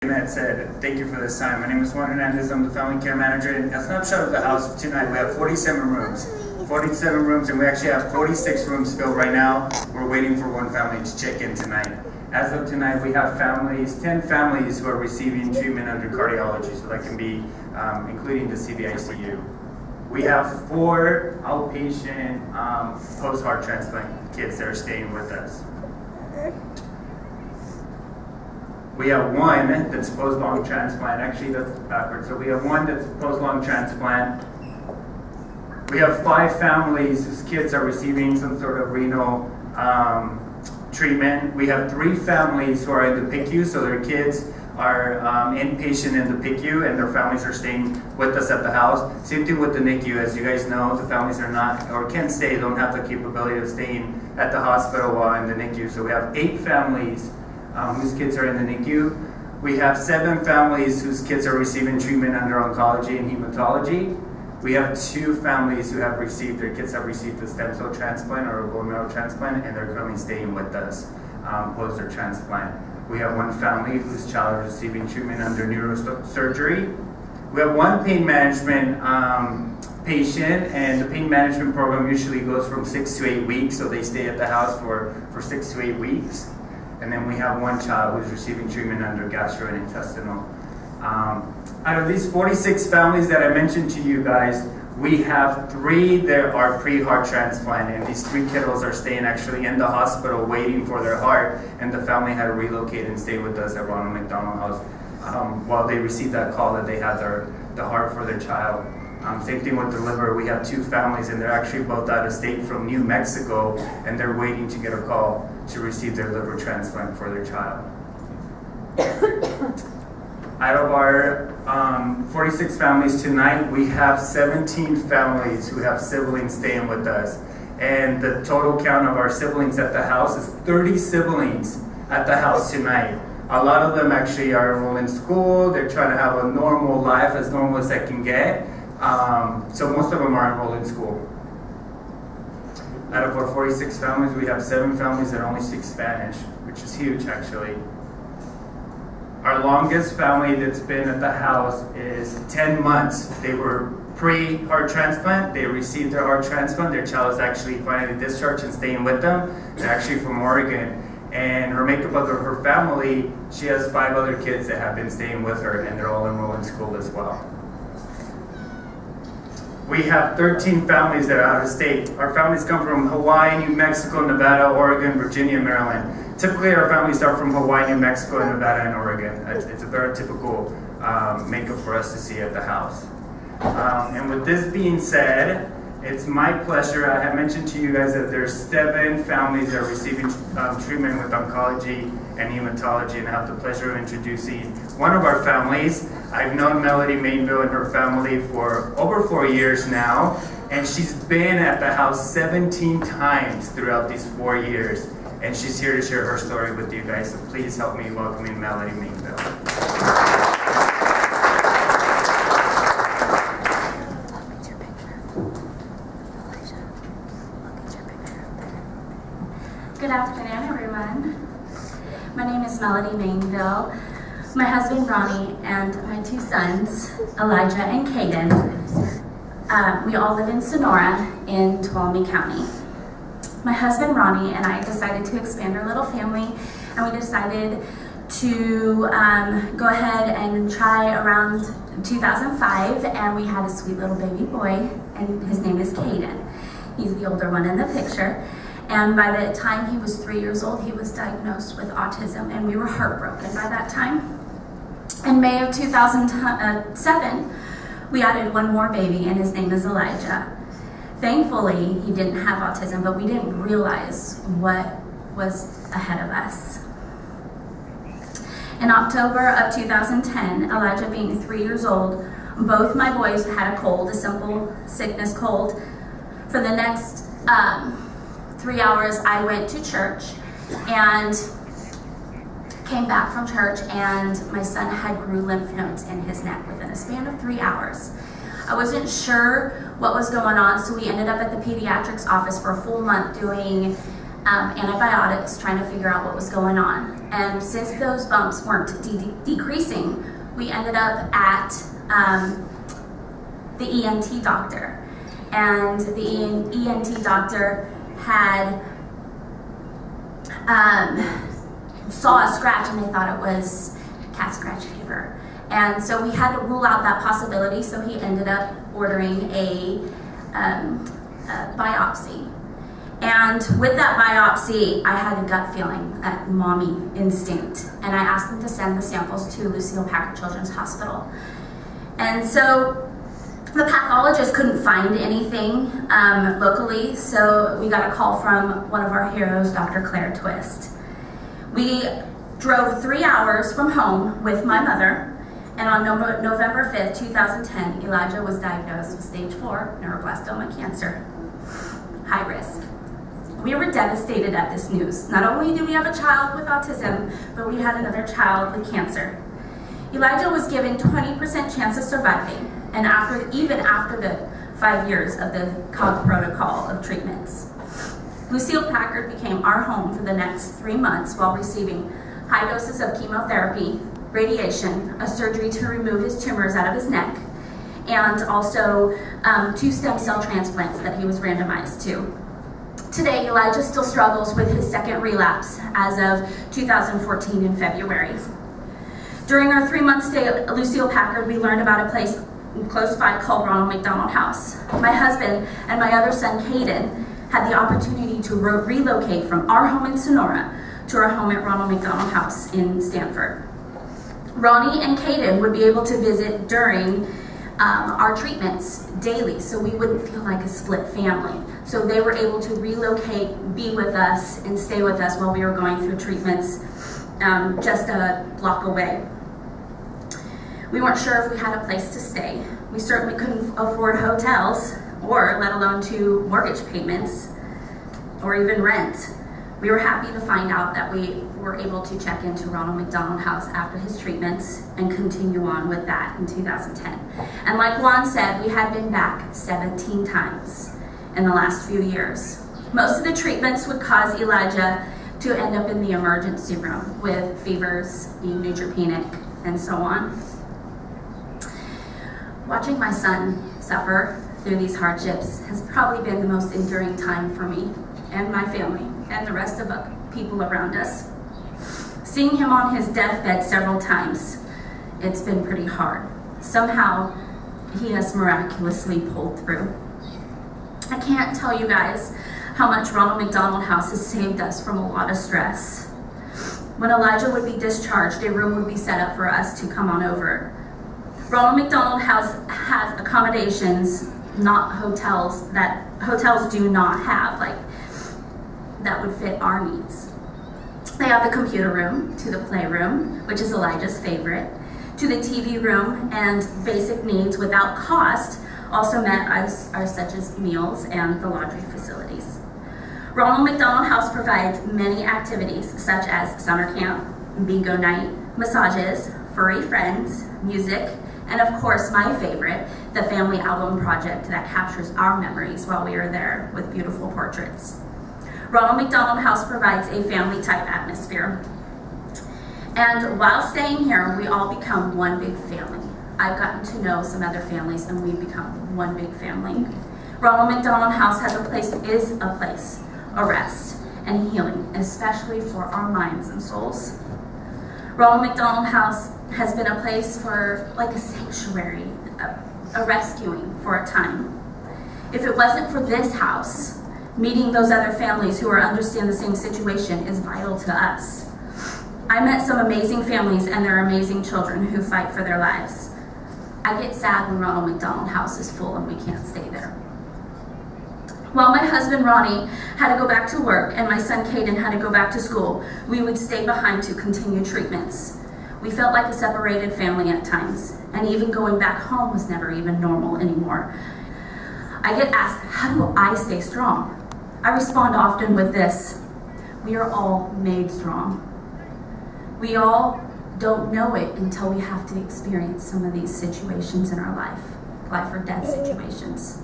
That said, thank you for this time. My name is Juan Hernandez. I'm the family care manager. And a snapshot of the house tonight, we have 47 rooms. 47 rooms, and we actually have 46 rooms filled right now. We're waiting for one family to check in tonight. As of tonight, we have 10 families who are receiving treatment under cardiology, so that can be including the CVICU. We have 4 outpatient post-heart transplant kids that are staying with us. We have 1 that's post-lung transplant. Actually, that's backwards. So we have 1 that's post-lung transplant. We have 5 families whose kids are receiving some sort of renal treatment. We have 3 families who are in the PICU, so their kids are inpatient in the PICU and their families are staying with us at the house. Same thing with the NICU. As you guys know, the families are not, or can't stay, don't have the capability of staying at the hospital while in the NICU. So we have 8 families whose kids are in the NICU. We have 7 families whose kids are receiving treatment under oncology and hematology. We have 2 families who have received, their kids have received a stem cell transplant or a bone marrow transplant, and they're currently staying with us post their transplant. We have 1 family whose child is receiving treatment under neurosurgery. We have 1 pain management patient, and the pain management program usually goes from 6 to 8 weeks, so they stay at the house for 6 to 8 weeks. And then we have 1 child who's receiving treatment under gastrointestinal. Out of these 46 families that I mentioned to you guys, we have 3 that are pre-heart transplant, and these 3 kiddos are staying actually in the hospital waiting for their heart, and the family had to relocate and stay with us at Ronald McDonald House while they received that call that they had the heart for their child. Same thing with the liver. We have 2 families, and they're actually both out of state from New Mexico, and they're waiting to get a call to receive their liver transplant for their child. Out of our 46 families tonight, we have 17 families who have siblings staying with us. And the total count of our siblings at the house is 30 siblings at the house tonight. A lot of them actually are enrolled in school. They're trying to have a normal life, as normal as they can get. So most of them are enrolled in school. Out of our 46 families, we have 7 families that only speak Spanish, which is huge actually. Our longest family that's been at the house is 10 months. They were pre-heart transplant. They received their heart transplant. Their child is actually finally discharged and staying with them. They're actually from Oregon. And her makeup of her family, she has 5 other kids that have been staying with her, and they're all enrolled in school as well. We have 13 families that are out of state. Our families come from Hawaii, New Mexico, Nevada, Oregon, Virginia, Maryland. Typically, our families start from Hawaii, New Mexico, Nevada, and Oregon. It's a very typical makeup for us to see at the house. And with this being said, it's my pleasure. I have mentioned to you guys that there's 7 families that are receiving treatment with oncology and hematology, and I have the pleasure of introducing one of our families. I've known Melody Mainville and her family for over 4 years now, and she's been at the house 17 times throughout these 4 years. And she's here to share her story with you guys, so please help me welcoming Melody Mainville. Good afternoon, everyone. My name is Melody Mainville. My husband, Ronnie, and my 2 sons, Elijah and Caden. We all live in Sonora in Tuolumne County. My husband, Ronnie, and I decided to expand our little family, and we decided to go ahead and try around 2005, and we had a sweet little baby boy, and his name is Caden. He's the older one in the picture. And by the time he was 3 years old, he was diagnosed with autism, and we were heartbroken by that time. In May of 2007, we added 1 more baby, and his name is Elijah. Thankfully, he didn't have autism, but we didn't realize what was ahead of us. In October of 2010, Elijah being 3 years old, both my boys had a cold, a simple sickness cold. For the next 3 hours, I went to church and came back from church, and my son had grew lymph nodes in his neck within a span of 3 hours. I wasn't sure what was going on, so we ended up at the pediatrics office for a full month doing antibiotics, trying to figure out what was going on. And since those bumps weren't decreasing, we ended up at the ENT doctor. And the ENT doctor had saw a scratch, and they thought it was cat scratch fever. And so we had to rule out that possibility, so he ended up ordering a biopsy. And with that biopsy, I had a gut feeling, that mommy instinct, and I asked them to send the samples to Lucile Packard Children's Hospital. And so the pathologist couldn't find anything locally, so we got a call from one of our heroes, Dr. Claire Twist. We drove 3 hours from home with my mother, and on November 5th, 2010, Elijah was diagnosed with stage 4 neuroblastoma cancer, high risk. We were devastated at this news. Not only do we have a child with autism, but we had another child with cancer. Elijah was given 20% chance of surviving, and even after the 5 years of the COG protocol of treatments. Lucile Packard became our home for the next 3 months while receiving high doses of chemotherapy, radiation, a surgery to remove his tumors out of his neck, and also 2 stem cell transplants that he was randomized to. Today, Elijah still struggles with his second relapse as of 2014 in February. During our 3-month stay at Lucile Packard, we learned about a place close by called Ronald McDonald House. My husband and my other son, Caden, had the opportunity to relocate from our home in Sonora to our home at Ronald McDonald House in Stanford. Ronnie and Caden would be able to visit during our treatments daily, so we wouldn't feel like a split family. So they were able to relocate, be with us, and stay with us while we were going through treatments just a block away. We weren't sure if we had a place to stay. We certainly couldn't afford hotels, or let alone 2 mortgage payments, or even rent. We were happy to find out that we were able to check into Ronald McDonald House after his treatments and continue on with that in 2010. And like Juan said, we had been back 17 times in the last few years. Most of the treatments would cause Elijah to end up in the emergency room with fevers, being neutropenic, and so on. Watching my son suffer through these hardships has probably been the most enduring time for me and my family and the rest of the people around us. Seeing him on his deathbed several times, it's been pretty hard. Somehow, he has miraculously pulled through. I can't tell you guys how much Ronald McDonald House has saved us from a lot of stress. When Elijah would be discharged, a room would be set up for us to come on over. Ronald McDonald House has accommodations, not hotels, that hotels do not have, like that would fit our needs. They have the computer room, to the playroom, which is Elijah's favorite, to the TV room, and basic needs without cost also met are such as meals and the laundry facilities. Ronald McDonald House provides many activities such as summer camp, bingo night, massages, furry friends, music, and of course my favorite, the family album project that captures our memories while we are there with beautiful portraits. Ronald McDonald House provides a family type atmosphere. And while staying here, we all become one big family. I've gotten to know some other families and we've become one big family. Ronald McDonald House is a place of rest and healing, especially for our minds and souls. Ronald McDonald House has been a place for like a sanctuary, a rescuing for a time. If it wasn't for this house, meeting those other families who understand the same situation is vital to us. I met some amazing families and their amazing children who fight for their lives. I get sad when Ronald McDonald House is full and we can't stay there. While my husband Ronnie had to go back to work and my son Caden had to go back to school, we would stay behind to continue treatments. We felt like a separated family at times, and even going back home was never even normal anymore. I get asked, how do I stay strong? I respond often with this: we are all made strong. We all don't know it until we have to experience some of these situations in our life or death situations.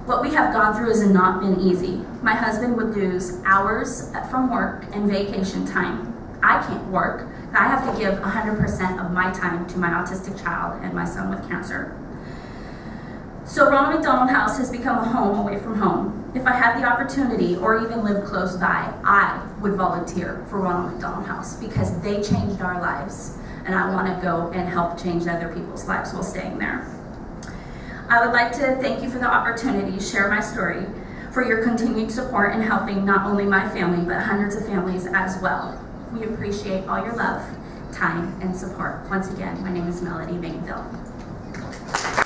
What we have gone through has not been easy. My husband would lose hours from work and vacation time. I can't work. I have to give 100% of my time to my autistic child and my son with cancer. So Ronald McDonald House has become a home away from home. If I had the opportunity or even lived close by, I would volunteer for Ronald McDonald House because they changed our lives, and I want to go and help change other people's lives while staying there. I would like to thank you for the opportunity to share my story, for your continued support in helping not only my family, but hundreds of families as well. We appreciate all your love, time, and support. Once again, my name is Melody Mainville.